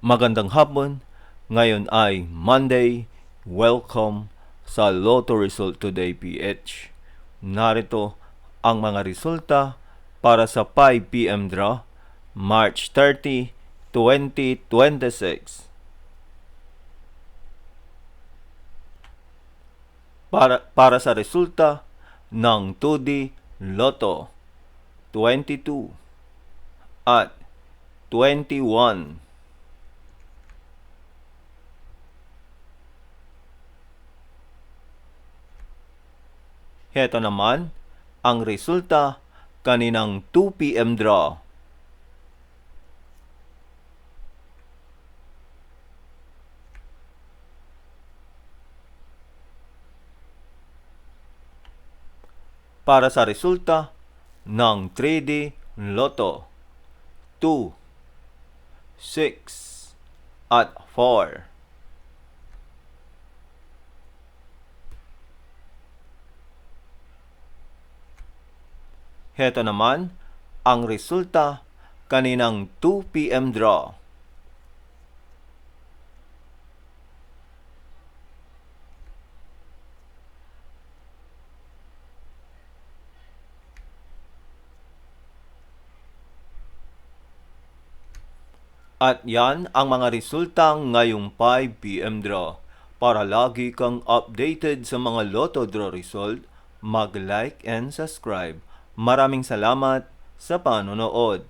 Magandang hapon. Ngayon ay Monday. Welcome sa Lotto Result Today PH. Narito ang mga resulta para sa 5 p.m. draw, March 30, 2026. Para sa resulta ng 2D Lotto, 22 at 21. Heto naman ang resulta kaninang 2 p.m. draw. Para sa resulta ng 3D Lotto, 2, 6, at 4. Heto naman ang resulta kaninang 2 p.m. draw. At yan ang mga resulta ngayong 5 p.m. draw. Para lagi kang updated sa mga Lotto draw result, mag-like and subscribe. Maraming salamat sa panonood.